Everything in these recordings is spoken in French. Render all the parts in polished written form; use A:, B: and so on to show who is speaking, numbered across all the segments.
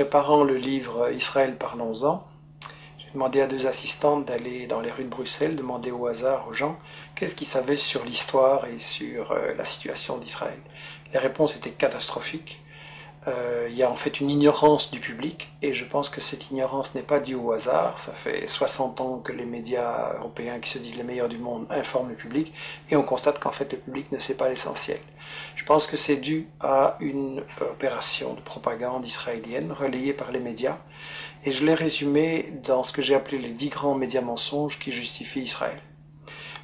A: préparant le livre Israël, parlons-en, j'ai demandé à deux assistantes d'aller dans les rues de Bruxelles, demander au hasard aux gens qu'est-ce qu'ils savaient sur l'histoire et sur la situation d'Israël. Les réponses étaient catastrophiques. Il y a en fait une ignorance du public, et je pense que cette ignorance n'est pas due au hasard. Ça fait 60 ans que les médias européens, qui se disent les meilleurs du monde, informent le public, et on constate qu'en fait le public ne sait pas l'essentiel. Je pense que c'est dû à une opération de propagande israélienne relayée par les médias, et je l'ai résumé dans ce que j'ai appelé les 10 grands médias mensonges qui justifient Israël.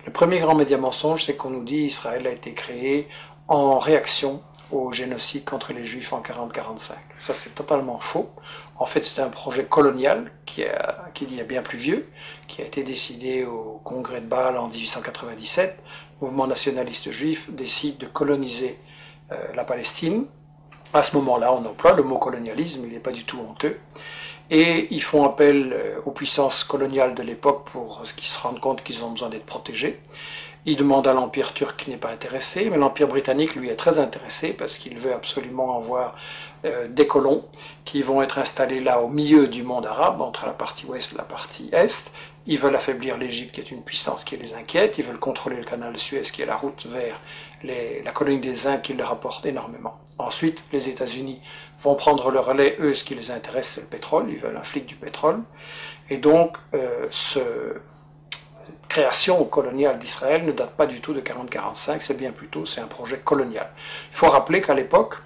A: Le premier grand média mensonge, c'est qu'on nous dit qu'Israël a été créé en réaction au génocide contre les Juifs en 40-45. Ça, c'est totalement faux. En fait, c'est un projet colonial qui est bien plus vieux, qui a été décidé au congrès de Bâle en 1897. Le mouvement nationaliste juif décide de coloniser la Palestine. À ce moment-là, on emploie le mot colonialisme, il n'est pas du tout honteux. Et ils font appel aux puissances coloniales de l'époque pour qu'ils se rendent compte qu'ils ont besoin d'être protégés. Ils demandent à l'Empire turc qui n'est pas intéressé, mais l'Empire britannique, lui, est très intéressé parce qu'il veut absolument avoir des colons qui vont être installés là au milieu du monde arabe, entre la partie ouest et la partie est. Ils veulent affaiblir l'Égypte, qui est une puissance qui les inquiète. Ils veulent contrôler le canal de Suez, qui est la route vers la colonie des Indes, qui leur apporte énormément. Ensuite, les États-Unis vont prendre le relais. Eux, ce qui les intéresse, c'est le pétrole. Ils veulent un flic du pétrole. Et donc, cette création coloniale d'Israël ne date pas du tout de 40-45, c'est bien plutôt, c'est un projet colonial. Il faut rappeler qu'à l'époque,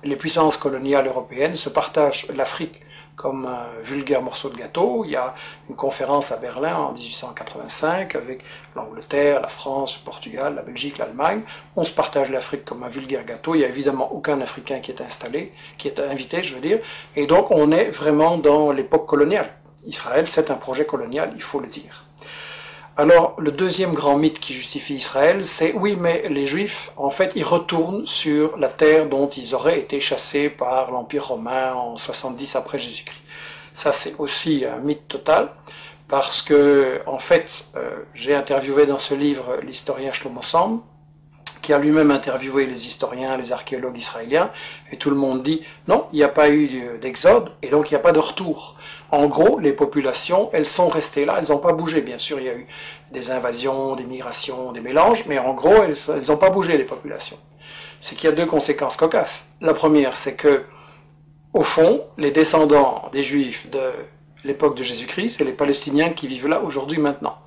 A: les puissances coloniales européennes se partagent l'Afrique comme un vulgaire morceau de gâteau. Il y a une conférence à Berlin en 1885 avec l'Angleterre, la France, le Portugal, la Belgique, l'Allemagne. On se partage l'Afrique comme un vulgaire gâteau. Il n'y a évidemment aucun Africain qui est invité, je veux dire. Et donc on est vraiment dans l'époque coloniale. Israël, c'est un projet colonial, il faut le dire. Alors, le deuxième grand mythe qui justifie Israël, c'est oui, mais les Juifs, en fait, ils retournent sur la terre dont ils auraient été chassés par l'Empire romain en 70 après Jésus-Christ. Ça, c'est aussi un mythe total, parce que, en fait, j'ai interviewé dans ce livre l'historien Shlomo Sand, qui a lui-même interviewé les historiens, les archéologues israéliens, et tout le monde dit non, il n'y a pas eu d'exode, et donc il n'y a pas de retour. En gros, les populations, elles sont restées là, elles n'ont pas bougé. Bien sûr, il y a eu des invasions, des migrations, des mélanges, mais en gros, elles n'ont pas bougé, les populations. C'est qu'il y a deux conséquences cocasses. La première, c'est que, au fond, les descendants des Juifs de l'époque de Jésus-Christ, c'est les Palestiniens qui vivent là aujourd'hui, maintenant.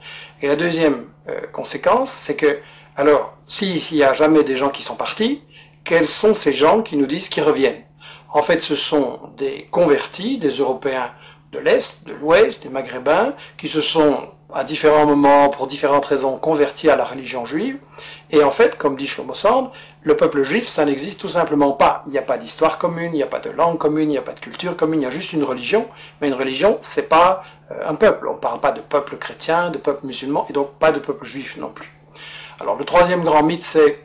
A: Et la deuxième conséquence, c'est que, alors, s'il n'y a jamais des gens qui sont partis, quels sont ces gens qui nous disent qu'ils reviennent? En fait, ce sont des convertis, des Européens de l'Est, de l'Ouest, des Maghrébins, qui se sont, à différents moments, pour différentes raisons, convertis à la religion juive. Et en fait, comme dit Shlomo Sand, le peuple juif, ça n'existe tout simplement pas. Il n'y a pas d'histoire commune, il n'y a pas de langue commune, il n'y a pas de culture commune, il y a juste une religion. Mais une religion, c'est pas un peuple. On ne parle pas de peuple chrétien, de peuple musulman, et donc pas de peuple juif non plus. Alors, le troisième grand mythe, c'est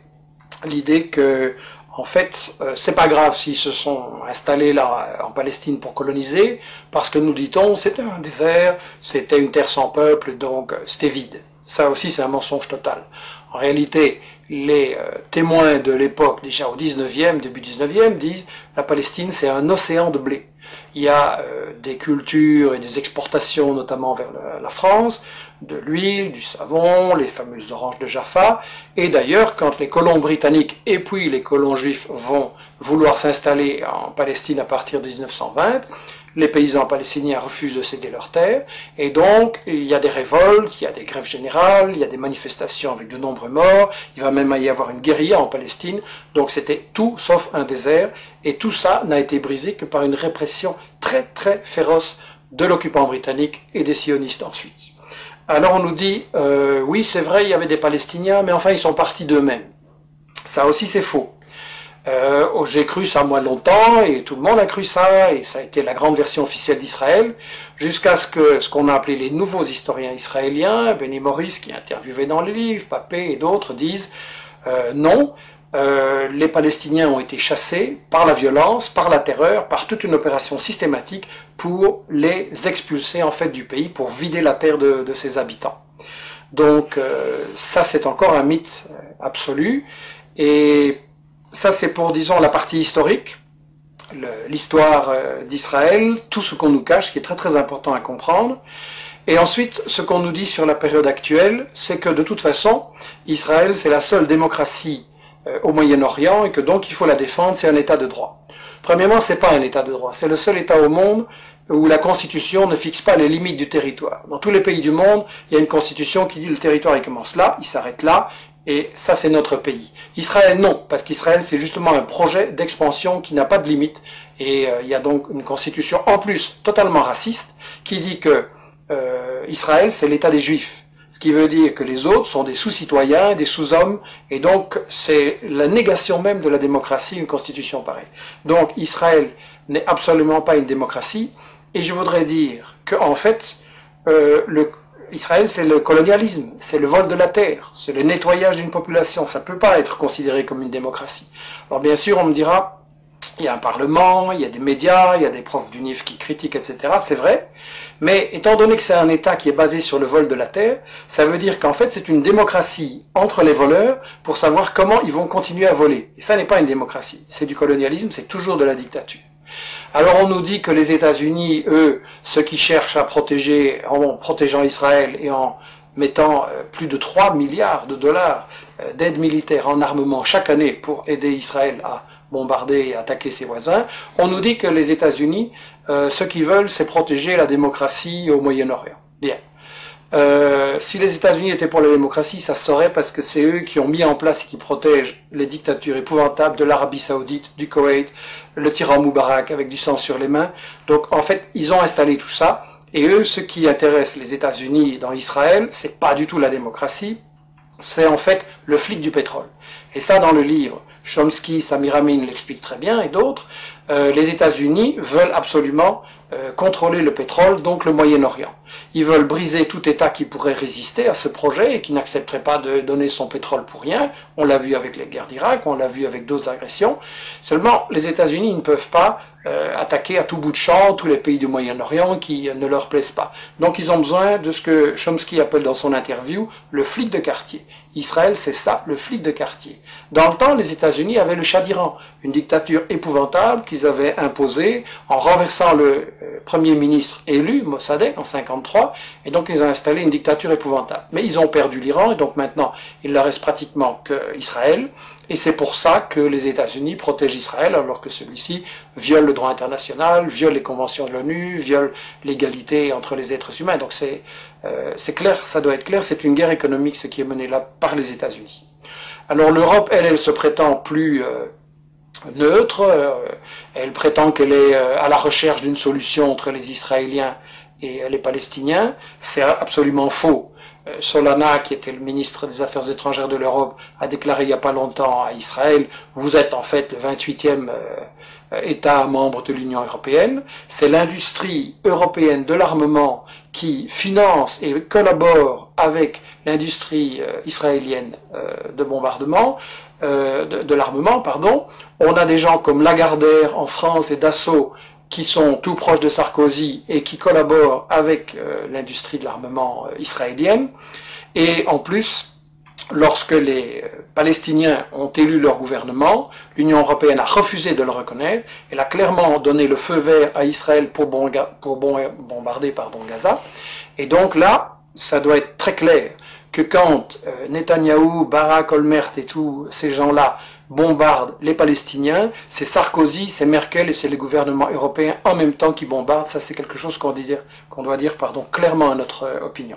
A: l'idée que, en fait, c'est pas grave s'ils se sont installés là en Palestine pour coloniser, parce que nous dit-on, c'était un désert, c'était une terre sans peuple, donc c'était vide. Ça aussi, c'est un mensonge total. En réalité, les témoins de l'époque, déjà au 19e, début 19e, disent la Palestine, c'est un océan de blé. Il y a des cultures et des exportations, notamment vers la France, de l'huile, du savon, les fameuses oranges de Jaffa. Et d'ailleurs, quand les colons britanniques et puis les colons juifs vont vouloir s'installer en Palestine à partir de 1920, les paysans palestiniens refusent de céder leurs terres, et donc il y a des révoltes, il y a des grèves générales, il y a des manifestations avec de nombreux morts, il va même y avoir une guérilla en Palestine, donc c'était tout sauf un désert, et tout ça n'a été brisé que par une répression très très féroce de l'occupant britannique et des sionistes ensuite. Alors on nous dit, oui c'est vrai, il y avait des Palestiniens, mais enfin ils sont partis d'eux-mêmes. Ça aussi c'est faux. J'ai cru ça moi longtemps, et tout le monde a cru ça, et ça a été la grande version officielle d'Israël, jusqu'à ce qu'on a appelé les nouveaux historiens israéliens, Benny Morris qui est interviewé dans les livres, Papé et d'autres disent non, les Palestiniens ont été chassés par la violence, par la terreur, par toute une opération systématique pour les expulser en fait du pays, pour vider la terre de ses habitants. Donc ça c'est encore un mythe absolu, et ça c'est pour, disons, la partie historique. l'histoire d'Israël, tout ce qu'on nous cache, qui est très très important à comprendre. Et ensuite, ce qu'on nous dit sur la période actuelle, c'est que de toute façon, Israël, c'est la seule démocratie au Moyen-Orient et que donc il faut la défendre, c'est un État de droit. Premièrement, c'est pas un État de droit, c'est le seul État au monde où la Constitution ne fixe pas les limites du territoire. Dans tous les pays du monde, il y a une Constitution qui dit le territoire il commence là, il s'arrête là, et ça c'est notre pays. Israël non, parce qu'Israël c'est justement un projet d'expansion qui n'a pas de limite, et il y a donc une Constitution en plus totalement raciste qui dit que Israël c'est l'État des Juifs. Ce qui veut dire que les autres sont des sous-citoyens, des sous-hommes, et donc c'est la négation même de la démocratie, une constitution pareille. Donc Israël n'est absolument pas une démocratie, et je voudrais dire que en fait, Israël c'est le colonialisme, c'est le vol de la terre, c'est le nettoyage d'une population, ça ne peut pas être considéré comme une démocratie. Alors bien sûr on me dira, il y a un parlement, il y a des médias, il y a des profs d'UNIF qui critiquent, etc. C'est vrai, mais étant donné que c'est un État qui est basé sur le vol de la terre, ça veut dire qu'en fait c'est une démocratie entre les voleurs pour savoir comment ils vont continuer à voler. Et ça n'est pas une démocratie, c'est du colonialisme, c'est toujours de la dictature. Alors on nous dit que les États-Unis, eux, ceux qui cherchent à protéger, en protégeant Israël et en mettant plus de 3 milliards de dollars d'aide militaire en armement chaque année pour aider Israël à bombarder et attaquer ses voisins, on nous dit que les États-Unis, ce qu'ils veulent, c'est protéger la démocratie au Moyen-Orient. Bien. Si les États-Unis étaient pour la démocratie, ça se saurait parce que c'est eux qui ont mis en place et qui protègent les dictatures épouvantables de l'Arabie Saoudite, du Koweït, le tyran Moubarak avec du sang sur les mains. Donc en fait, ils ont installé tout ça. Et eux, ce qui intéresse les États-Unis dans Israël, c'est pas du tout la démocratie, c'est en fait le flic du pétrole. Et ça, dans le livre, Chomsky, Samir Amin l'explique très bien, et d'autres, les États-Unis veulent absolument contrôler le pétrole, donc le Moyen-Orient. Ils veulent briser tout État qui pourrait résister à ce projet et qui n'accepterait pas de donner son pétrole pour rien. On l'a vu avec les guerres d'Irak, on l'a vu avec d'autres agressions. Seulement, les États-Unis ne peuvent pas attaquer à tout bout de champ tous les pays du Moyen-Orient qui ne leur plaisent pas. Donc ils ont besoin de ce que Chomsky appelle dans son interview le flic de quartier. Israël, c'est ça, le flic de quartier. Dans le temps, les États-Unis avaient le Shah d'Iran, une dictature épouvantable qu'ils avaient imposée en renversant le premier ministre élu, Mossadegh, en 1953, et donc ils ont installé une dictature épouvantable. Mais ils ont perdu l'Iran, et donc maintenant, il ne leur reste pratiquement qu'Israël, et c'est pour ça que les États-Unis protègent Israël, alors que celui-ci viole le droit international, viole les conventions de l'ONU, viole l'égalité entre les êtres humains. Donc c'est clair, ça doit être clair, c'est une guerre économique ce qui est mené là par les États-Unis. Alors l'Europe, elle se prétend plus neutre, elle prétend qu'elle est à la recherche d'une solution entre les Israéliens et les Palestiniens. C'est absolument faux. Solana, qui était le ministre des Affaires étrangères de l'Europe, a déclaré il n'y a pas longtemps à Israël, vous êtes en fait le 28e État membre de l'Union européenne. C'est l'industrie européenne de l'armement qui finance et collabore avec l'industrie israélienne de bombardement, de l'armement, pardon. On a des gens comme Lagardère en France et Dassault qui sont tout proches de Sarkozy et qui collaborent avec l'industrie de l'armement israélienne. Et en plus, lorsque les Palestiniens ont élu leur gouvernement, l'Union européenne a refusé de le reconnaître. Elle a clairement donné le feu vert à Israël pour bombarder Gaza. Et donc là, ça doit être très clair que quand Netanyahou, Barak, Olmert et tous ces gens-là bombardent les Palestiniens, c'est Sarkozy, c'est Merkel et c'est les gouvernements européens en même temps qui bombardent. Ça, c'est quelque chose qu'on doit dire clairement à notre opinion.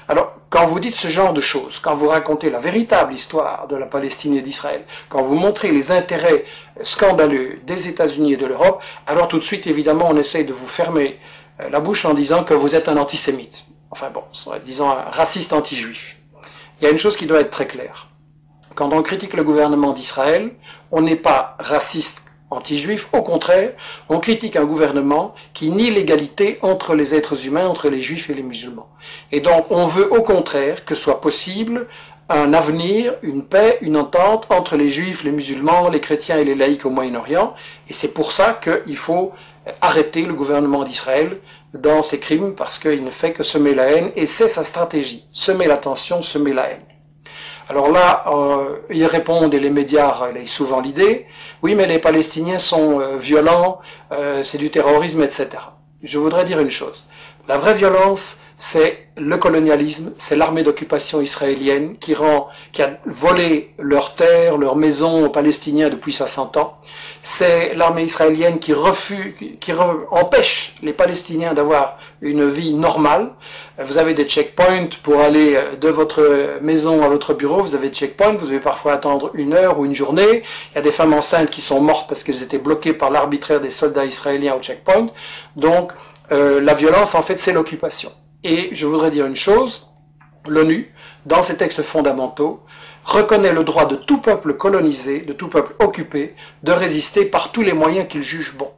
A: Alors, quand vous dites ce genre de choses, quand vous racontez la véritable histoire de la Palestine et d'Israël, quand vous montrez les intérêts scandaleux des États-Unis et de l'Europe, alors tout de suite, évidemment, on essaye de vous fermer la bouche en disant que vous êtes un antisémite. Enfin bon, disons un raciste anti-juif. Il y a une chose qui doit être très claire. Quand on critique le gouvernement d'Israël, on n'est pas raciste anti-juif, au contraire, on critique un gouvernement qui nie l'égalité entre les êtres humains, entre les juifs et les musulmans. Et donc on veut au contraire que soit possible un avenir, une paix, une entente entre les juifs, les musulmans, les chrétiens et les laïcs au Moyen-Orient, et c'est pour ça qu'il faut arrêter le gouvernement d'Israël dans ses crimes, parce qu'il ne fait que semer la haine, et c'est sa stratégie, semer la tension, semer la haine. Alors là, ils répondent, et les médias relayent souvent l'idée, oui, mais les Palestiniens sont violents, c'est du terrorisme, etc. Je voudrais dire une chose. La vraie violence, c'est le colonialisme, c'est l'armée d'occupation israélienne qui a volé leurs terres, leurs maisons aux Palestiniens depuis 60 ans. C'est l'armée israélienne qui empêche les Palestiniens d'avoir une vie normale. Vous avez des checkpoints pour aller de votre maison à votre bureau, vous avez des checkpoints, vous devez parfois attendre 1 heure ou une journée. Il y a des femmes enceintes qui sont mortes parce qu'elles étaient bloquées par l'arbitraire des soldats israéliens au checkpoint. Donc, la violence, en fait, c'est l'occupation. Et je voudrais dire une chose, l'ONU, dans ses textes fondamentaux, reconnaît le droit de tout peuple colonisé, de tout peuple occupé, de résister par tous les moyens qu'il juge bons.